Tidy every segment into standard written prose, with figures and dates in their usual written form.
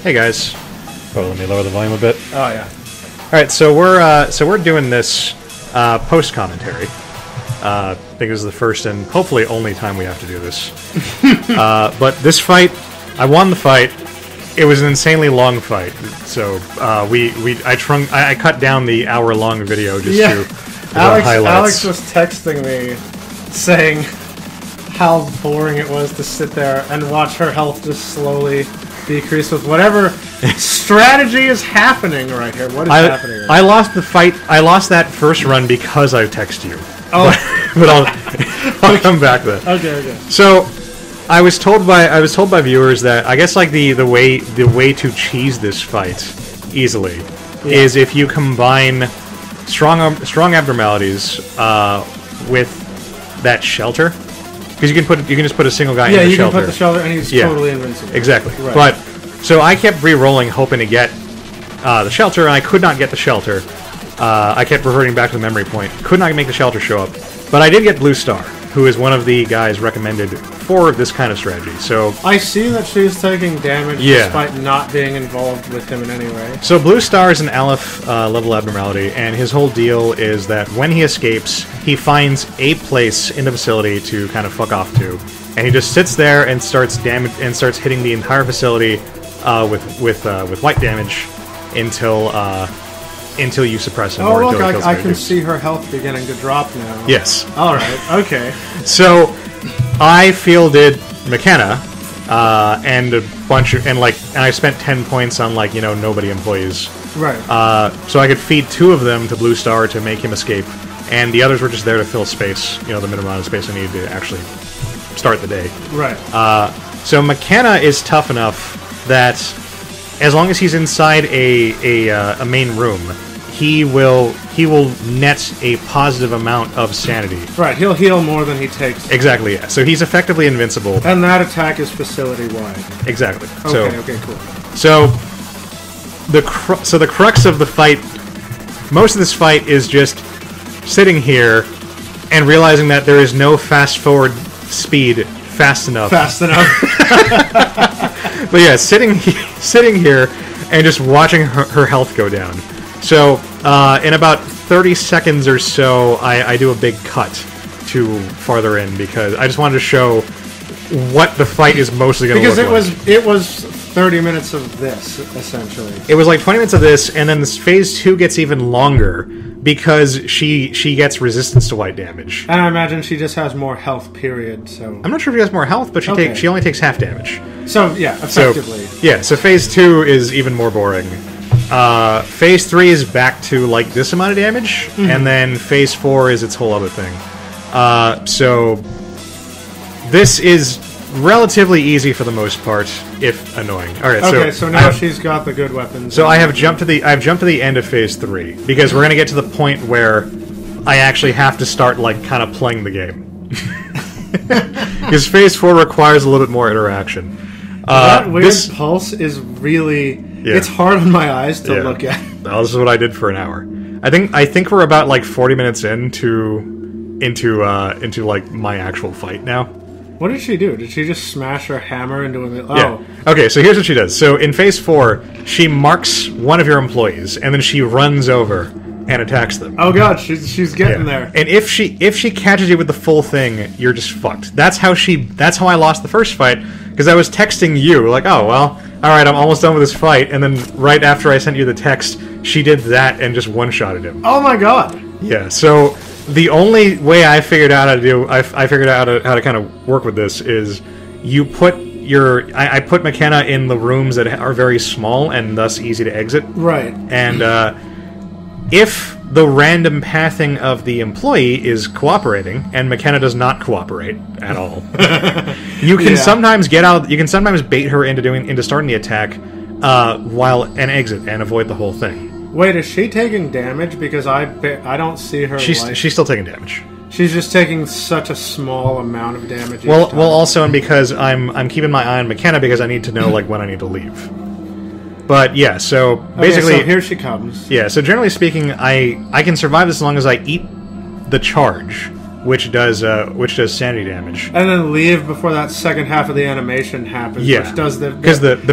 Hey guys. Oh, let me lower the volume a bit. Oh yeah. All right, so we're doing this post commentary. I think this is the first and hopefully only time we have to do this. But this fight, I won the fight. It was an insanely long fight, so I cut down the hour-long video just to highlights. Alex was texting me saying how boring it was to sit there and watch her health just slowly decrease with whatever strategy is happening right here. What is happening right I lost the fight. I lost that first run because I texted you. Oh, but I'll come back to that. Okay. So I was told by viewers that I guess like the way to cheese this fight easily is if you combine strong abnormalities with that shelter, because you can just put a single guy in the shelter. Yeah, you can put the shelter and he's totally invincible. Exactly. Right. But so I kept re-rolling hoping to get the shelter, and I could not get the shelter. I kept reverting back to the memory point. Could not make the shelter show up. But I did get Blue Star, who is one of the guys recommended for this kind of strategy. So I see that she's taking damage despite not being involved with him in any way. So Blue Star is an Aleph level abnormality, and his whole deal is that when he escapes, he finds a place in the facility to kind of fuck off to, and he just sits there and starts hitting the entire facility with white damage until you suppress him. Oh, look, I can see her health beginning to drop now. Yes. Alright, okay. So, I fielded McKenna, and a bunch of, and I spent 10 points on, nobody employees. Right. So I could feed 2 of them to Blue Star to make him escape, and the others were just there to fill space, the minimum amount of space I needed to actually start the day. Right. So McKenna is tough enough that as long as he's inside a main room, he will net a positive amount of sanity. Right, he'll heal more than he takes. Exactly, yeah. So he's effectively invincible. And that attack is facility-wide. Exactly. Okay, cool. So the crux of the fight, most of this fight is just sitting here and realizing that there is no fast-forward speed fast enough. But yeah, sitting here and just watching her health go down. So, in about 30 seconds or so, I do a big cut to farther in, because I just wanted to show what the fight is mostly going to look like. Because it was 30 minutes of this, essentially. It was like 20 minutes of this, and then this phase 2 gets even longer, because she gets resistance to white damage. And I imagine she just has more health, period, so... I'm not sure if she has more health, but she only takes half damage. So, yeah, effectively. So phase 2 is even more boring. Phase 3 is back to, this amount of damage, and then phase 4 is its whole other thing. So, this is relatively easy for the most part, if annoying. Alright, so now she's got the good weapons. So I've jumped to the end of phase 3, because we're gonna get to the point where I actually have to start, kind of playing the game. Because phase 4 requires a little bit more interaction. That weird pulse is really... Yeah. It's hard on my eyes to look at. Well, this is what I did for an hour. I think we're about 40 minutes into my actual fight now. What did she do? Did she just smash her hammer into a... Oh. Yeah. Okay, so here's what she does. So in phase 4, she marks one of your employees, and then she runs over and attacks them. Oh god, she's getting there. And if she catches you with the full thing, you're just fucked. That's how I lost the first fight, because I was texting you, oh, well, alright, I'm almost done with this fight, and then right after I sent you the text, she did that and just one-shotted him. Oh my god! Yeah, so the only way I figured out how to kind of work with this is you put I put McKenna in the rooms that are very small and thus easy to exit. Right. And if the random pathing of the employee is cooperating, and McKenna does not cooperate at all, you can sometimes bait her into starting the attack and exit and avoid the whole thing. Wait, is she taking damage? Because I don't see her. She's still taking damage. She's just taking such a small amount of damage. Well, also, and because I'm keeping my eye on McKenna, because I need to know when I need to leave. But yeah, so basically, so here she comes. Yeah, so generally speaking, I can survive as long as I eat the charge, which does sanity damage. And then leave before that second half of the animation happens, which does the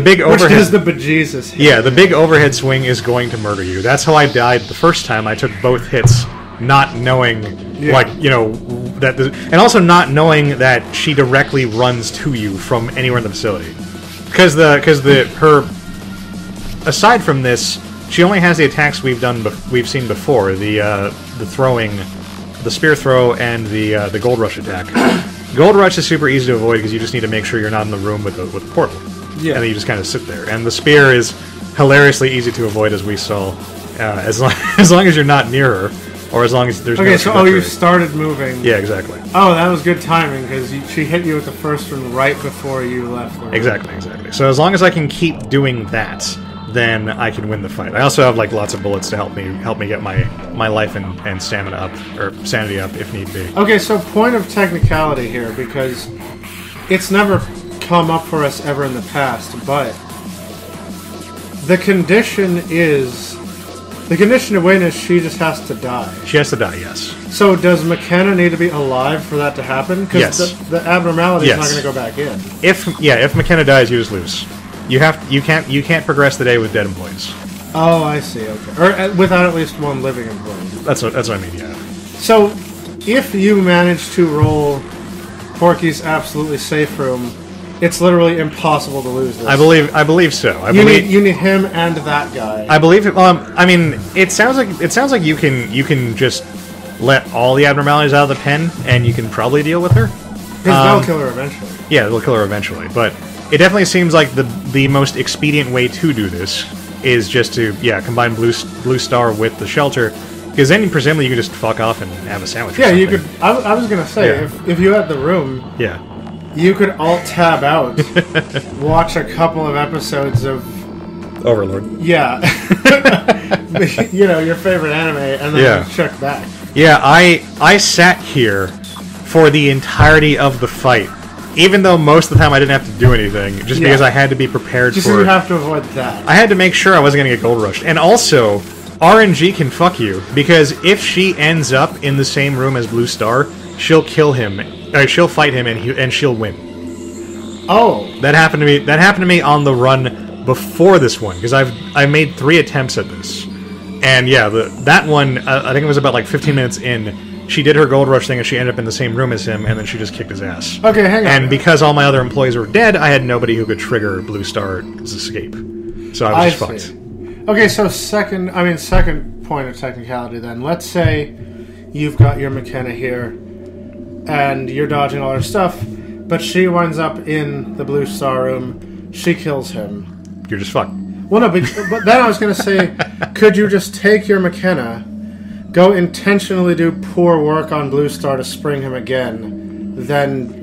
big overhead, which does the bejesus hit. Yeah, the big overhead swing is going to murder you. That's how I died the first time. I took both hits, not knowing, and also not knowing that she directly runs to you from anywhere in the facility. Because her, aside from this, she only has the attacks we've seen before, the throwing. The spear throw and the gold rush attack. Gold rush is super easy to avoid because you just need to make sure you're not in the room with the portal. Yeah. And then you just kind of sit there. And the spear is hilariously easy to avoid, as we saw, as long as you're not near her, or as long as there's no trajectory. You started moving. Yeah, exactly. Oh, that was good timing because she hit you with the first one right before you left the room. Exactly. So as long as I can keep doing that, then I can win the fight. I also have lots of bullets to help me get my life and stamina up, or sanity up if need be. Okay, so point of technicality here, because it's never come up for us ever in the past, but the condition to win is she just has to die. She has to die, yes. So does McKenna need to be alive for that to happen? Because the abnormality is not going to go back in. If McKenna dies, you just lose. You can't progress the day with dead employees. Oh, I see. Okay, or without at least one living employee. That's what I mean. Yeah. So, if you manage to roll Porky's absolutely safe room, it's literally impossible to lose this. I believe so. You need him and that guy. I believe. I mean, it sounds like you can just let all the abnormalities out of the pen, and you can probably deal with her. Because they'll kill her eventually. Yeah, they'll kill her eventually, but. It definitely seems like the most expedient way to do this is just to combine Blue Star with the shelter, because then presumably you could just fuck off and have a sandwich. Yeah, you could. I was gonna say if you had the room, you could alt tab out, watch a couple of episodes of Overlord. Yeah, your favorite anime, and then check back. Yeah, I sat here for the entirety of the fight. Even though most of the time I didn't have to do anything, just because I had to be prepared for it. You have to avoid that. I had to make sure I wasn't going to get gold rushed. And also, RNG can fuck you, because if she ends up in the same room as Blue Star, she'll kill him. She'll fight him, and she'll win. Oh. That happened to me on the run before this one, because I made 3 attempts at this. And that one, I think it was about 15 minutes in, she did her gold rush thing, and she ended up in the same room as him, and then she just kicked his ass. Okay, hang on. And because all my other employees were dead, I had nobody who could trigger Blue Star's escape. So I was just fucked. Okay, so second point of technicality then. Let's say you've got your McKenna here, and you're dodging all her stuff, but she winds up in the Blue Star room. She kills him. You're just fucked. Well, no, but then I was going to say, could you just take your McKenna, go intentionally do poor work on Blue Star to spring him again, then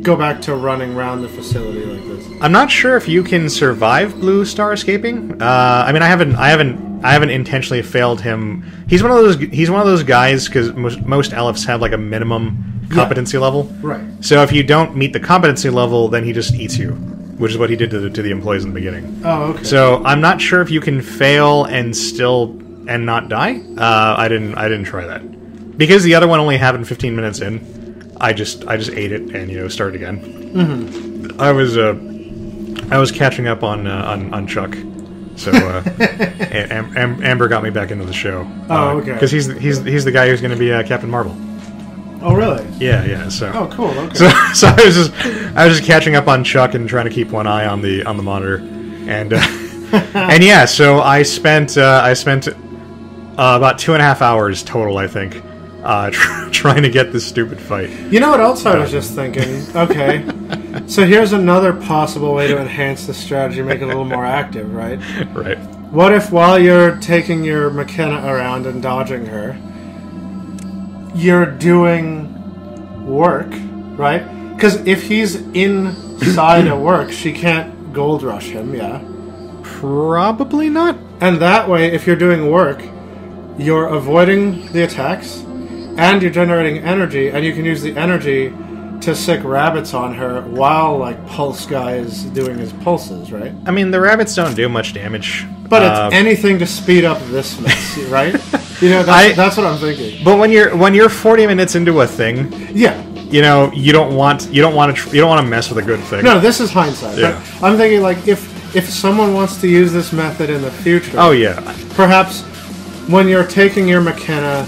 go back to running around the facility like this? I'm not sure if you can survive Blue Star escaping. I mean, I haven't intentionally failed him. He's one of those guys, because most Elephs have a minimum competency level. Right. So if you don't meet the competency level, then he just eats you, which is what he did to the employees in the beginning. Oh, okay. So I'm not sure if you can fail and not die. I didn't try that, because the other one only happened 15 minutes in. I just ate it and started again. Mm-hmm. I was catching up on Chuck, so Amber got me back into the show. Oh, okay. Because he's the guy who's going to be Captain Marvel. Oh, really? Yeah. So. Oh, cool. Okay. So I was just catching up on Chuck and trying to keep one eye on the monitor, and and yeah. So I spent about 2.5 hours total, I think, trying to get this stupid fight. You know what else I was just thinking? Okay, so here's another possible way to enhance the strategy, make it a little more active, right? Right. What if while you're taking your McKenna around and dodging her, you're doing work, right? Because if he's inside a work, she can't gold rush him, yeah? Probably not. And that way, if you're doing work, you're avoiding the attacks, and you're generating energy, and you can use the energy to sick rabbits on her while, Pulse Guy is doing his pulses, right? I mean, the rabbits don't do much damage. But it's anything to speed up this mess, right? You know, that's what I'm thinking. But when you're 40 minutes into a thing, yeah, you know, you don't want to mess with a good thing. No, this is hindsight. Yeah. But I'm thinking like if someone wants to use this method in the future, oh yeah, perhaps when you're taking your McKenna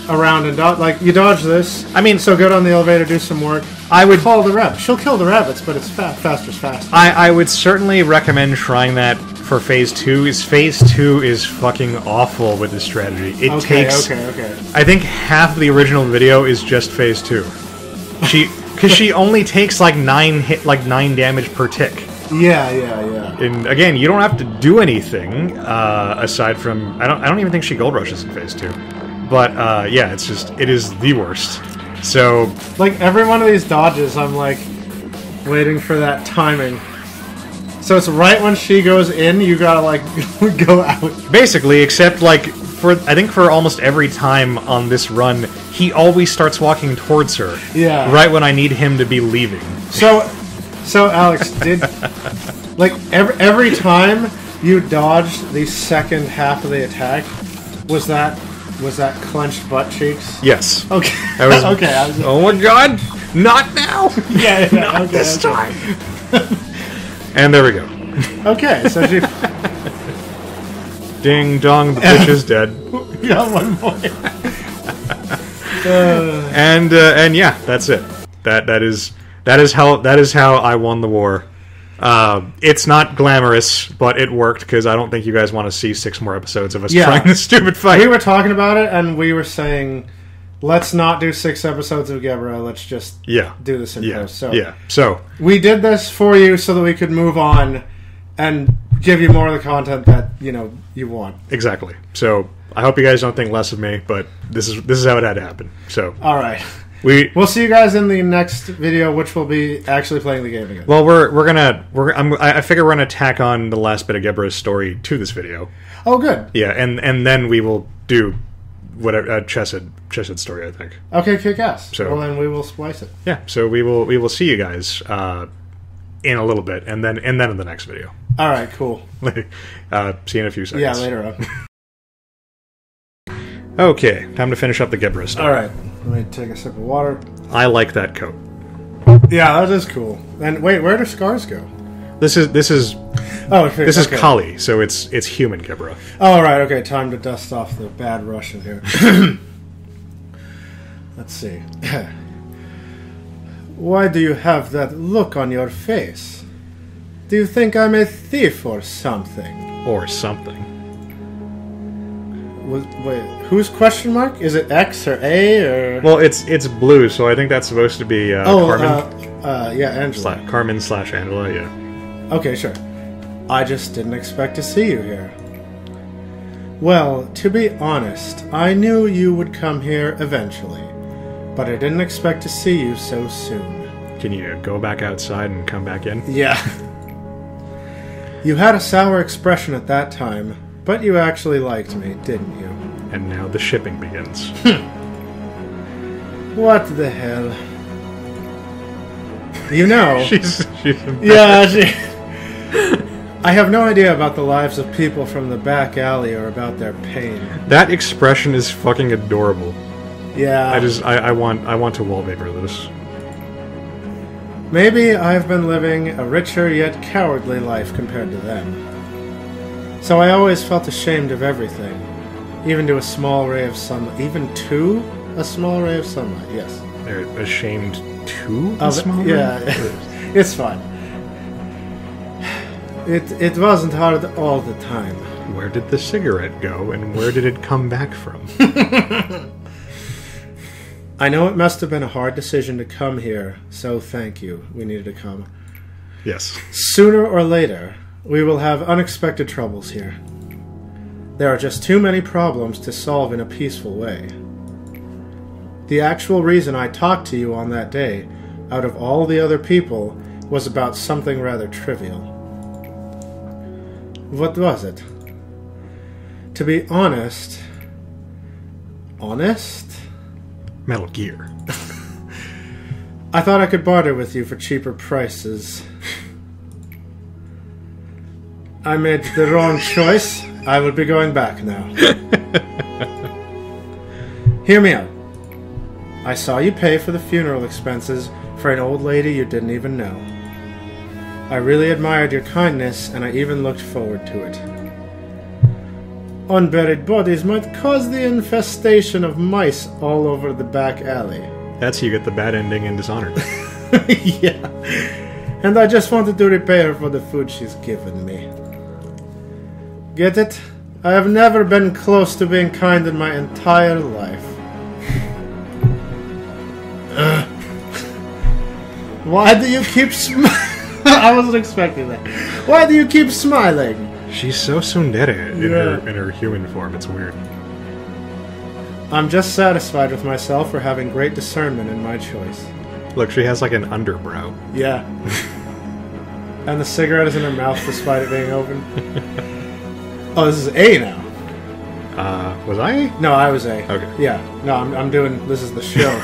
around and like you dodge this. I mean, so go down the elevator, do some work. I would call the rabbit. She'll kill the rabbits, but it's faster's fast. I would certainly recommend trying that for Phase 2. Phase 2 is fucking awful with this strategy. It takes. Okay. I think half of the original video is just Phase 2. Because she only takes like 9 damage per tick. Yeah. And again, you don't have to do anything aside from I don't even think she gold rushes in Phase 2. But yeah, it is the worst. So like every one of these dodges, I'm like waiting for that timing. So it's right when she goes in, you gotta like go out. Basically, except like I think for almost every time on this run, he always starts walking towards her. Yeah. Right when I need him to be leaving. So Alex, did like every time you dodged the second half of the attack, was that clenched butt cheeks? Yes. Okay. Okay. Oh my god! Not now! Yeah. Not this time. And there we go. Okay, so she. Ding dong, the bitch is dead. You got one point. And yeah, that's it. That is how I won the war. It's not glamorous, but it worked because I don't think you guys want to see 6 more episodes of us trying this stupid fight. We were talking about it, and we were saying, let's not do 6 episodes of Gebra. Let's just do this in post. So we did this for you so that we could move on and give you more of the content that you want. Exactly. So I hope you guys don't think less of me, but this is how it had to happen. So all right. We'll see you guys in the next video, which will be actually playing the game again. Well, I figure we're gonna tack on the last bit of Gebra's story to this video. Oh, good. Yeah, and then we will do whatever Chesed story, I think. Okay, kick ass. So, well, then we will splice it. Yeah. So we will see you guys in a little bit, and then in the next video. All right. Cool. See you in a few seconds. Yeah, later on. Okay, time to finish up the Gebra story. All right. Let me take a sip of water. I like that coat. Yeah, that is cool. And wait, where do scars go? This is is Kali, so it's human Gebra. Oh, right. Okay, time to dust off the bad Russian here. Let's see. Why do you have that look on your face? Do you think I'm a thief or something? Or something. Wait, whose question mark? Is it X or A or? Well, it's blue, so I think that's supposed to be Carmen. Yeah, Angela. Carmen/Angela, yeah. Okay, sure. I just didn't expect to see you here. Well, to be honest, I knew you would come here eventually, but I didn't expect to see you so soon. Can you go back outside and come back in? Yeah. You had a sour expression at that time, but you actually liked me, didn't you? And now the shipping begins. What the hell? You know... she's yeah, I have no idea about the lives of people from the back alley or about their pain. That expression is fucking adorable. Yeah. I want to wallpaper this. Maybe I've been living a richer yet cowardly life compared to them. So I always felt ashamed of everything, even to a small ray of sunlight. Even to a small ray of sunlight, yes. They're ashamed to a small ray? Yeah, it's fine. It wasn't hard all the time. Where did the cigarette go, and where did it come back from? I know it must have been a hard decision to come here, so thank you. We needed to come. Yes. Sooner or later, we will have unexpected troubles here. There are just too many problems to solve in a peaceful way. The actual reason I talked to you on that day, out of all the other people, was about something rather trivial. What was it? To be honest... Honest? Metal Gear. I thought I could barter with you for cheaper prices. I made the wrong choice. I will be going back now. Hear me out. I saw you pay for the funeral expenses for an old lady you didn't even know. I really admired your kindness, and I even looked forward to it. Unburied bodies might cause the infestation of mice all over the back alley. That's how you get the bad ending in Dishonored. Yeah. And I just wanted to repay her for the food she's given me. Get it? I have never been close to being kind in my entire life. Why do you keep smiling? I wasn't expecting that. Why do you keep smiling? She's so tsundere in her human form. It's weird. I'm just satisfied with myself for having great discernment in my choice. Look, she has like an underbrow. Yeah. And the cigarette is in her mouth despite it being open. Oh, this is A now. Was I A? No, I was A. Okay. Yeah. No, I'm doing... This is the show.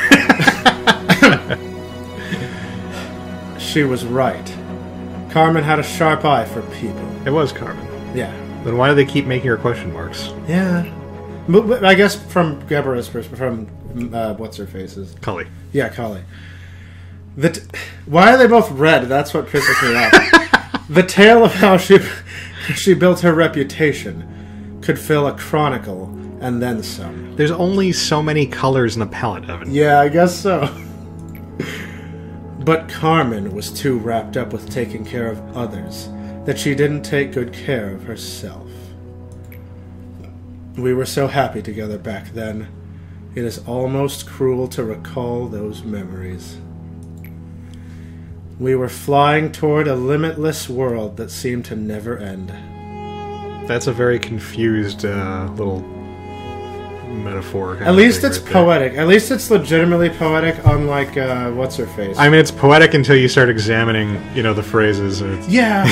She was right. Carmen had a sharp eye for people. It was Carmen. Yeah. Then why do they keep making her question marks? Yeah. But I guess from Geborah's perspective, from what's-her-face's? Cully. Yeah, Cully. Why are they both red? That's what pisses me off. The tale of how she built her reputation could fill a chronicle and then some. There's only so many colors in the palette, Evan. Yeah, I guess so. But Carmen was too wrapped up with taking care of others that she didn't take good care of herself. We were so happy together back then. It is almost cruel to recall those memories. We were flying toward a limitless world that seemed to never end. That's a very confused little metaphor. At least it's poetic. At least it's legitimately poetic, unlike what's-her-face. I mean, it's poetic until you start examining, the phrases. Yeah,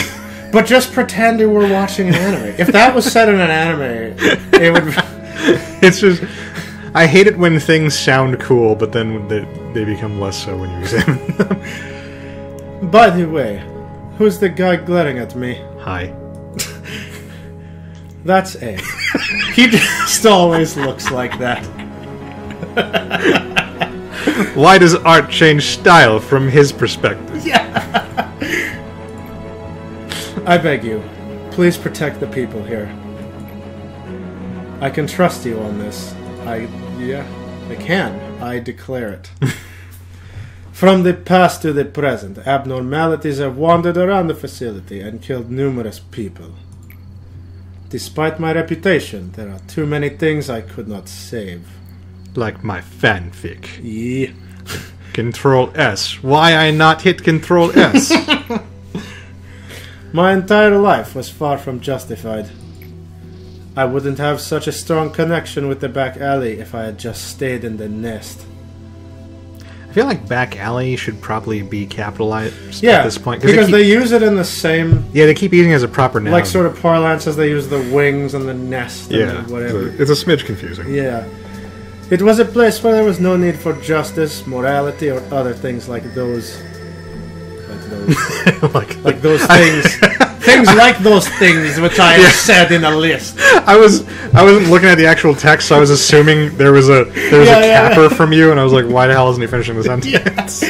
but just pretend you were watching an anime. If that was set in an anime, it would... It's just... I hate it when things sound cool, but then they become less so when you examine them. By the way, who's the guy glaring at me? Hi. That's A. He just always looks like that. Why does art change style from his perspective? Yeah. I beg you, please protect the people here. I can trust you on this. I can. I declare it. From the past to the present, abnormalities have wandered around the facility and killed numerous people. Despite my reputation, there are too many things I could not save. Like my fanfic. Yeah. Control S. Why I not hit Control S? My entire life was far from justified. I wouldn't have such a strong connection with the back alley if I had just stayed in the nest. I feel like back alley should probably be capitalized Yeah, at this point. because they use it in the same... Yeah, they keep using it as a proper noun. Like sort of parlance as they use the wings and the nest and whatever. It's a smidge confusing. Yeah. It was a place where there was no need for justice, morality, or other things like those... like those things. Things like those things, which I have said in a list. I wasn't looking at the actual text, so I was assuming there was a capper from you, and I was like, why the hell isn't he finishing the sentence? Yes.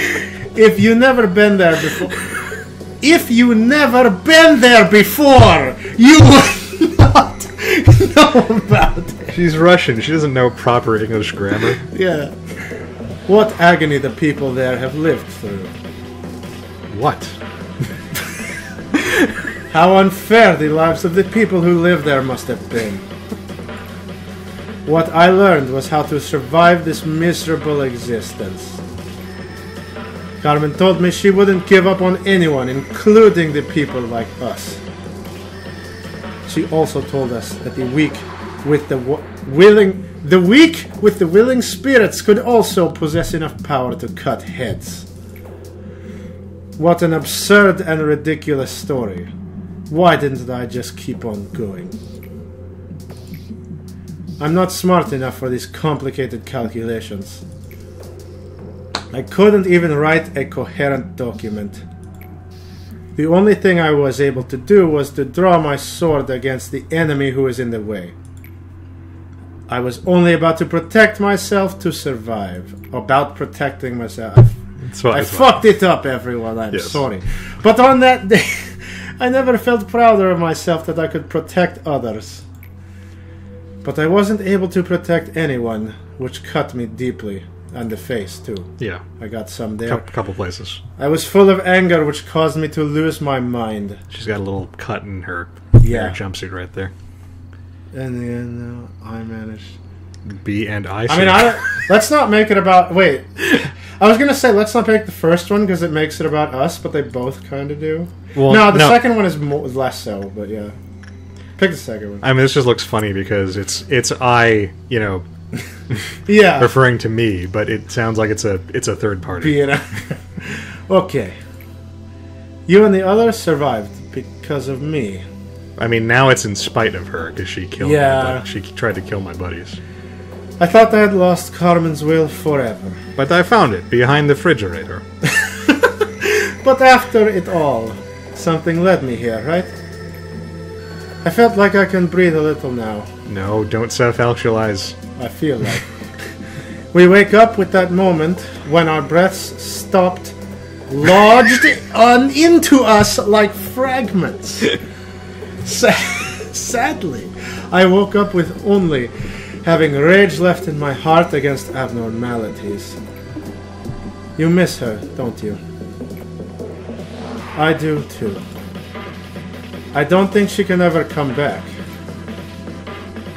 If you never been there before, you would not know about it. She's Russian. She doesn't know proper English grammar. Yeah. What agony the people there have lived through. What? How unfair the lives of the people who live there must have been. What I learned was how to survive this miserable existence. Carmen told me she wouldn't give up on anyone, including the people like us. She also told us that the weak with the willing spirits could also possess enough power to cut heads. What an absurd and ridiculous story. Why didn't I just keep on going? I'm not smart enough for these complicated calculations. I couldn't even write a coherent document. The only thing I was able to do was to draw my sword against the enemy who is in the way. I was only about to protect myself to survive. About protecting myself. I fucked it up, everyone. I'm sorry. But on that day, I never felt prouder of myself that I could protect others. But I wasn't able to protect anyone, which cut me deeply. And the face, too. Yeah. I got some there. Couple places. I was full of anger, which caused me to lose my mind. She's got a little cut in her, jumpsuit right there. And then I managed... B and I. Let's not make it about... Wait. I was going to say, let's not pick the first one, because it makes it about us, but they both kind of do. Well, no, the second one is less so, but yeah. Pick the second one. I mean, this just looks funny, because it's I, yeah, referring to me, but it sounds like it's a third party. Okay. You and the others survived because of me. I mean, now it's in spite of her, because she killed me. She tried to kill my buddies. I thought I had lost Carmen's will forever. But I found it, behind the refrigerator. But after it all, something led me here, right? I felt like I can breathe a little now. No, don't self-actualize. I feel like. We wake up with that moment when our breaths stopped, lodged into us like fragments. Sadly, I woke up with only having rage left in my heart against abnormalities. You miss her, don't you? I do too. I don't think she can ever come back.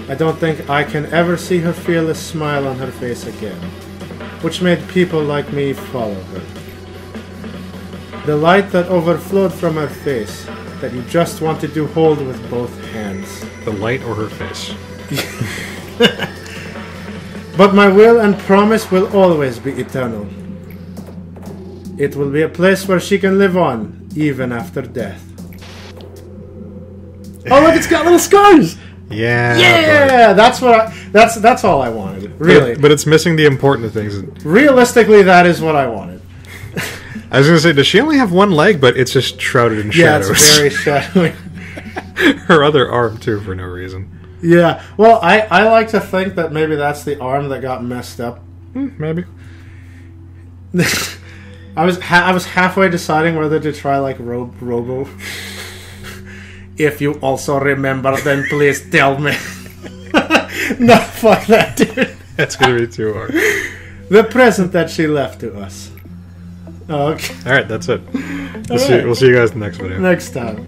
I don't think I can ever see her fearless smile on her face again, which made people like me follow her. The light that overflowed from her face, that you just wanted to hold with both hands. The light or her face? But my will and promise will always be eternal. It will be a place where she can live on, even after death. Oh look, it's got little scars! Yeah. Yeah! That's all I wanted. Really. But it's missing the important things. Realistically, that is what I wanted. I was going to say, does she only have one leg, but it's just shrouded in shadows? Yeah, it's very shadowy. Her other arm, too, for no reason. Yeah. Well, I like to think that maybe that's the arm that got messed up. Maybe. I was halfway deciding whether to try, like, Robo. If you also remember, then please tell me. No, fuck that, dude. That's going to be too hard. The present that she left to us. Okay. Alright, that's it. We'll see you guys in the next video. Next time.